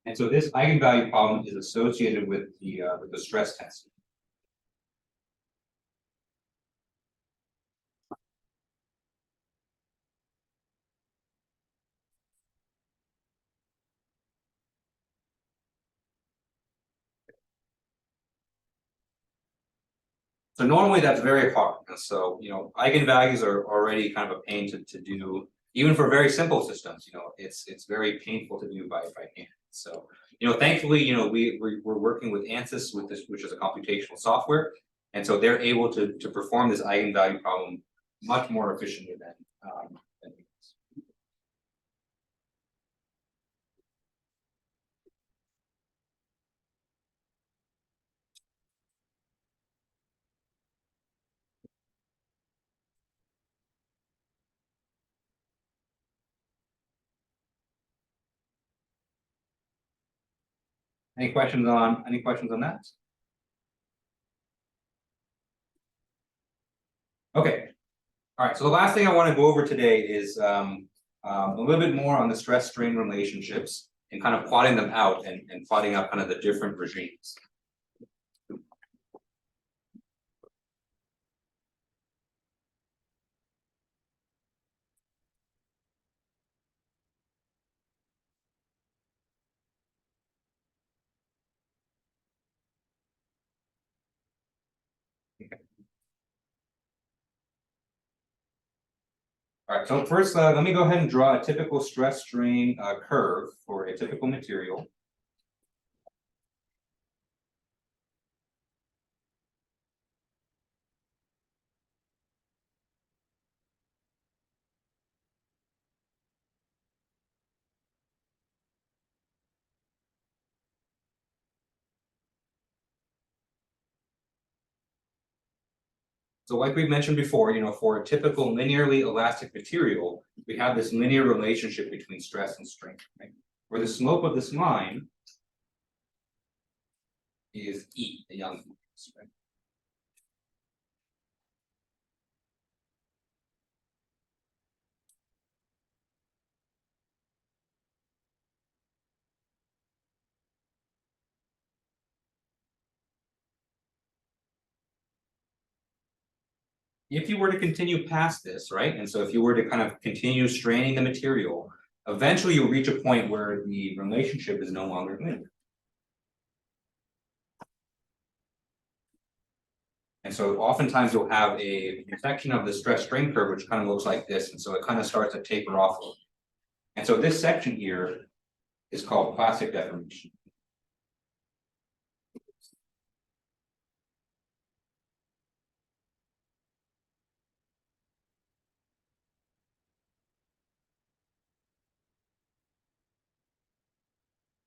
And so this eigenvalue problem is associated with the stress tensor. So normally that's very hard. And so, eigenvalues are already kind of a pain to do, even for very simple systems, it's very painful to do by hand. So, thankfully, we're working with ANSYS with this, which is a computational software. And so they're able to perform this eigenvalue problem much more efficiently than we. Any questions on that? Okay. All right. So the last thing I want to go over today is a little bit more on the stress strain relationships and kind of plotting them out and plotting out kind of the different regimes. All right, so first, let me go ahead and draw a typical stress strain curve for a typical material. So like we mentioned before, for a typical linearly elastic material, we have this linear relationship between stress and strain, right? Where the slope of this line is E, the Young's modulus, right? If you were to continue past this, right? And so if you were to kind of continue straining the material, eventually you'll reach a point where the relationship is no longer linear. And so oftentimes you'll have a section of the stress strain curve, which kind of looks like this. And so it kind of starts to taper off. And so this section here is called plastic deformation.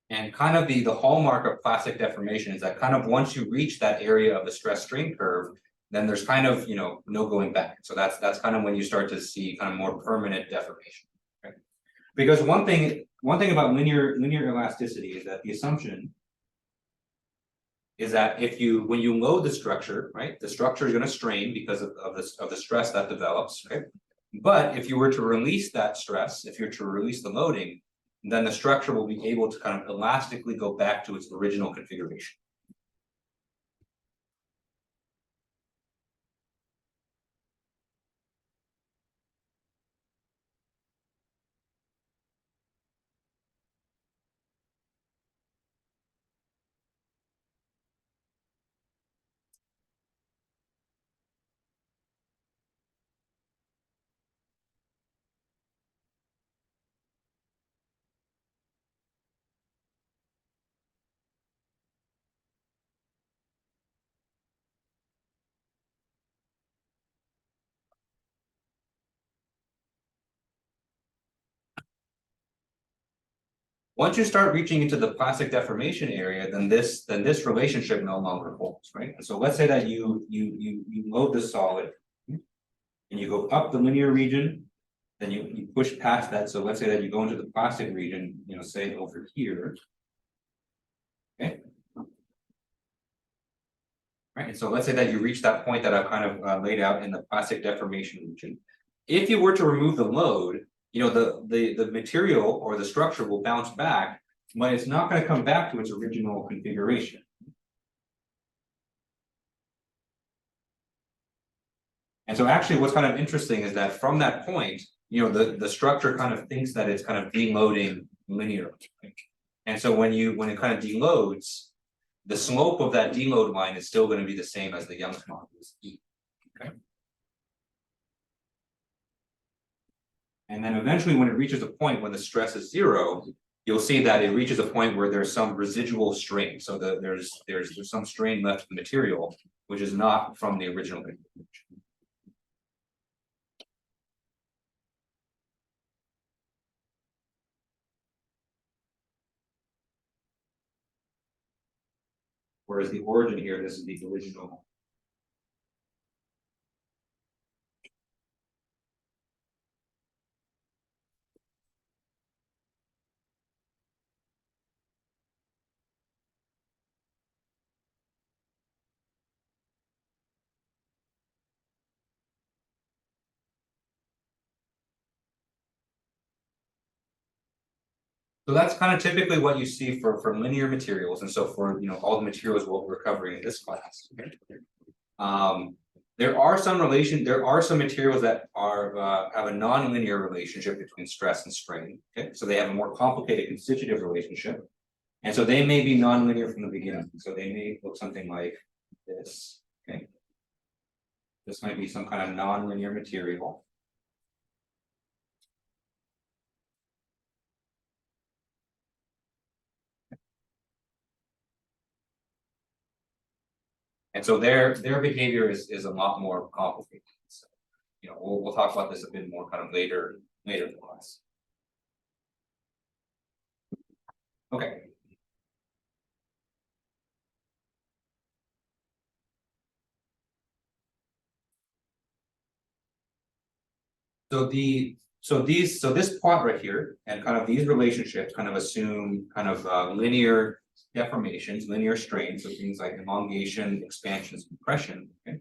And kind of the hallmark of plastic deformation is that kind of once you reach that area of the stress strain curve, then there's kind of no going back. So that's kind of when you start to see kind of more permanent deformation. Right? Because one thing about linear elasticity is that the assumption is that when you load the structure, right, the structure is going to strain because of the stress that develops, right? But if you were to release that stress, if you're to release the loading, then the structure will be able to kind of elastically go back to its original configuration. Once you start reaching into the plastic deformation area, then this relationship no longer holds, right? And so let's say that you load the solid and you go up the linear region, then you push past that. So let's say that you go into the plastic region, you know, say over here. Okay. Right, and so let's say that you reach that point that I've kind of laid out in the plastic deformation region. If you were to remove the load, you know, the material or the structure will bounce back, but it's not going to come back to its original configuration. And so actually what's kind of interesting is that from that point, you know, the structure kind of thinks that it's kind of deloading linearly. And so when it kind of deloads, the slope of that deload line is still going to be the same as the Young's modulus E. Okay. And then eventually when it reaches a point when the stress is zero, you'll see that it reaches a point where there's some residual strain. So there's some strain left in the material, which is not from the original configuration. Whereas the origin here, this is the original. So that's kind of typically what you see for linear materials, and so for, you know, all the materials what we're covering in this class. There are some materials that are have a nonlinear relationship between stress and strain. Okay, so they have a more complicated constitutive relationship, and so they may be nonlinear from the beginning. So they may look something like this. Okay, this might be some kind of nonlinear material. And so their behavior is a lot more complicated. So, you know, we'll talk about this a bit more kind of later in the class. Okay. So this plot right here and kind of these relationships kind of assume kind of linear deformations, linear strains, so things like elongation, expansions, compression. Okay.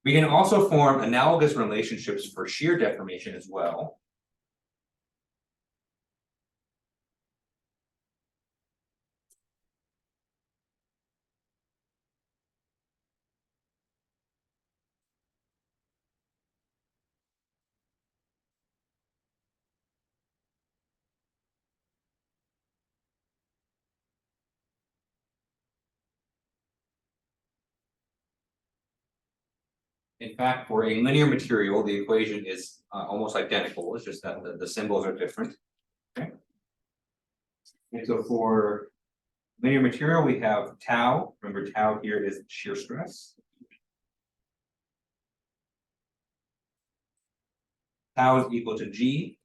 We can also form analogous relationships for shear deformation as well. In fact, for a linear material, the equation is almost identical. It's just that the symbols are different. Okay. And so for linear material, we have tau. Remember, tau here is shear stress. Tau is equal to G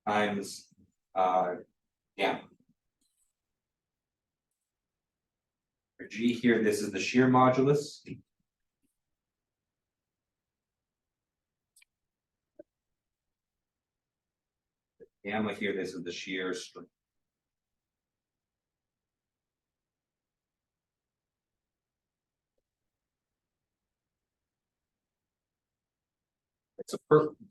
times gamma. For G here, this is the shear modulus. Gamma here, this is the shear strength. It's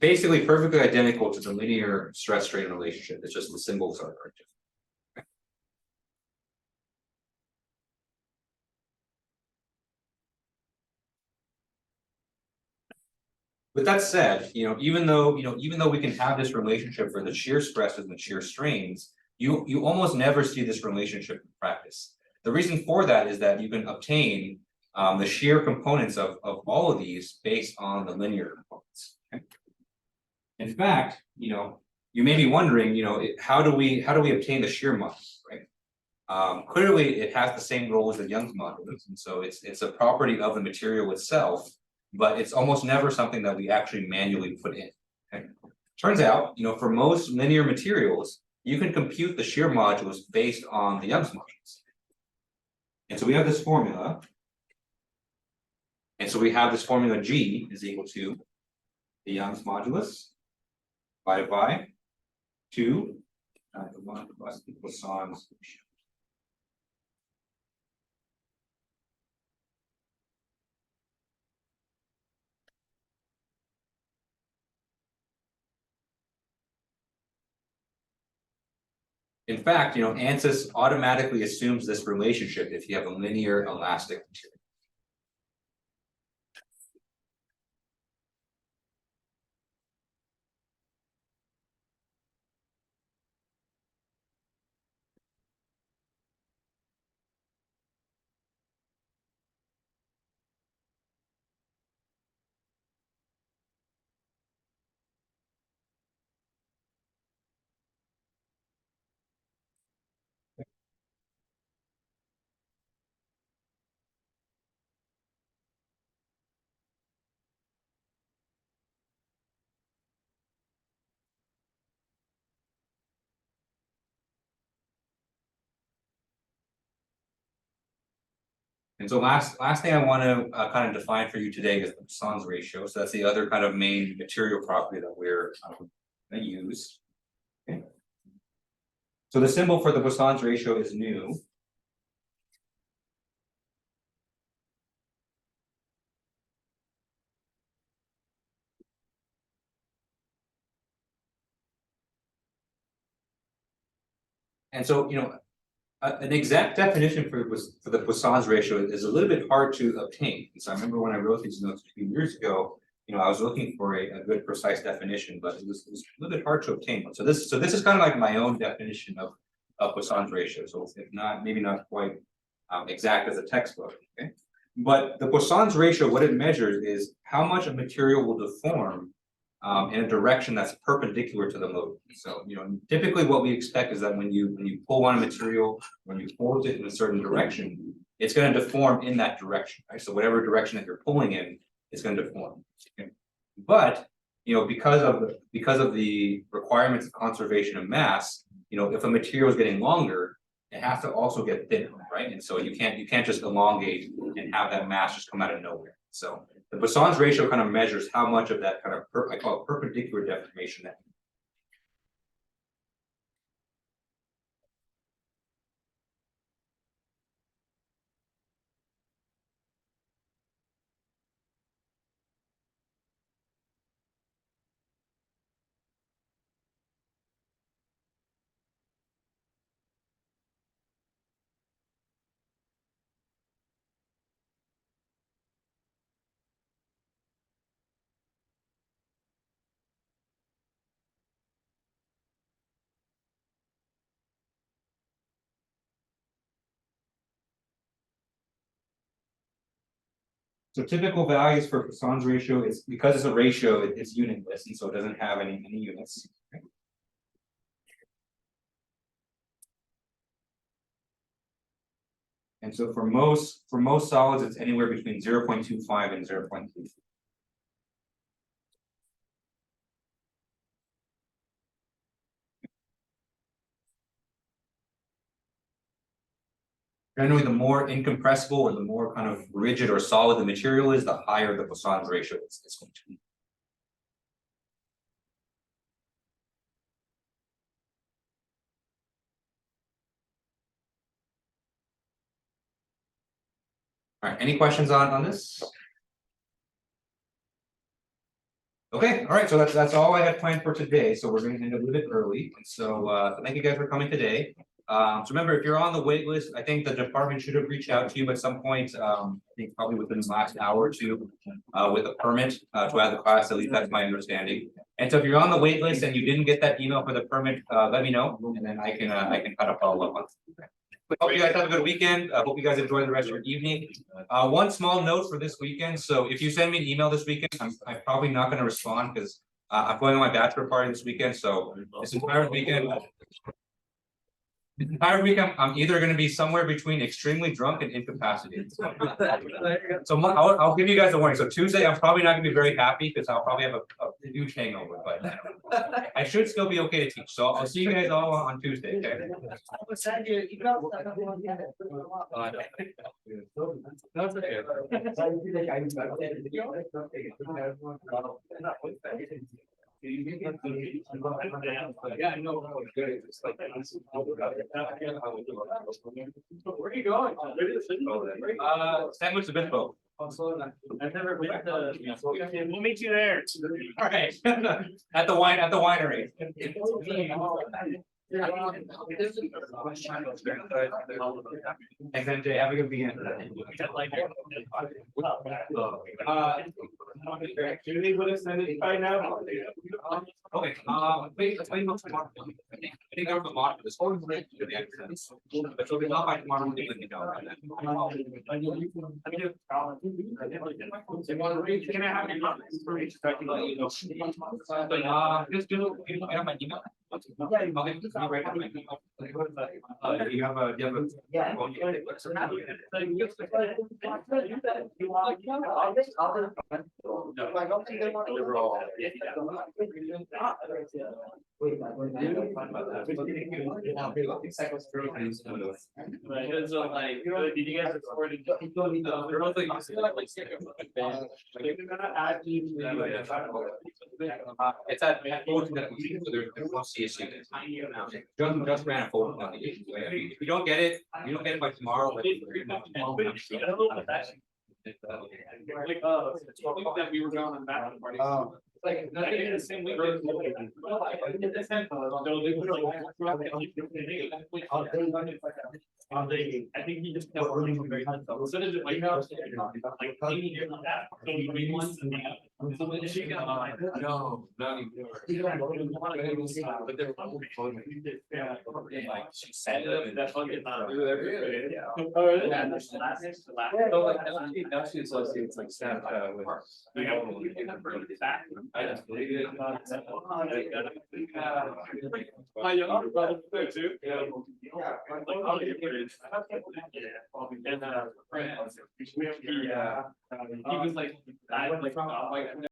basically perfectly identical to the linear stress strain relationship. It's just the symbols are different. With that said, you know, even though we can have this relationship for the shear stresses and the shear strains, you almost never see this relationship in practice. The reason for that is that you can obtain the shear components of all of these based on the linear components. Okay? In fact, you know, you may be wondering, you know, how do we obtain the shear modulus, right? Clearly, it has the same role as the Young's modulus, and so it's a property of the material itself, but it's almost never something that we actually manually put in. Okay? Turns out, you know, for most linear materials, you can compute the shear modulus based on the Young's modulus. And so we have this formula. And so we have this formula G is equal to the Young's modulus divided by 2 1 plus the Poisson's ratio. In fact, ANSYS automatically assumes this relationship if you have a linear elastic material. And so last thing I want to kind of define for you today is the Poisson's ratio. So that's the other kind of main material property that we're going to use. Okay. So the symbol for the Poisson's ratio is nu. And so, an exact definition for the Poisson's ratio is a little bit hard to obtain. So I remember when I wrote these notes a few years ago, I was looking for a good precise definition, but it was a little bit hard to obtain one. So this is kind of like my own definition of Poisson's ratio. So if not, maybe not quite exact as a textbook. Okay, but the Poisson's ratio, what it measures is how much a material will deform in a direction that's perpendicular to the load. So, typically what we expect is that when you pull on a material, when you force it in a certain direction, it's going to deform in that direction, right? So whatever direction that you're pulling in, it's going to deform. Okay? But, because of the requirements of conservation of mass, if a material is getting longer, it has to also get thinner, right? And so you can't just elongate and have that mass just come out of nowhere. So the Poisson's ratio kind of measures how much of that kind of I call it perpendicular deformation that. So typical values for Poisson's ratio is because it's a ratio, it's unitless, and so it doesn't have any units. Okay? And so for most solids, it's anywhere between 0.25 and 0.3. Generally, the more incompressible or the more kind of rigid or solid the material is, the higher the Poisson's ratio is going to be. All right, any questions on this? Okay, all right, so that's all I had planned for today. So we're going to end a little bit early. And so thank you guys for coming today. So remember, if you're on the wait list, I think the department should have reached out to you at some point. I think probably within the last hour or two, with a permit to add the class. At least that's my understanding. And so if you're on the wait list and you didn't get that email for the permit, let me know, and then I can kind of follow up on it. Hope you guys have a good weekend. I hope you guys enjoy the rest of your evening. One small note for this weekend. So if you send me an email this weekend, I'm probably not going to respond because I'm going on my bachelor party this weekend. So this entire weekend. The entire week, I'm either gonna be somewhere between extremely drunk and incapacitated. So I'll give you guys a warning. So Tuesday, I'm probably not gonna be very happy because I'll probably have a huge hangover, but I should still be okay to teach. So I'll see you guys all on Tuesday, okay? Yeah, I know. Where are you going? Sandwich the Bispo. I've never been to. We'll meet you there. All right. At the winery. And then Jay, have a good weekend. Julie would have sent it by now. Okay, wait, let's wait until tomorrow. I think there was a lot of this. Or the accents. But so not by tomorrow, they let me know. Can I have your comments for each? Just do, you have my email? You have a. Did you guys record it? It's at Fullerton that we, so there's no CSU. Just ran a Fullerton. If you don't get it by tomorrow. That we were going on that party. Like, not even the same week. I think he just kept running very hard. So did it like, no, but they're like she said that fucking Now she associates like Snapchat with. My younger brother there too. And he was like, I was like,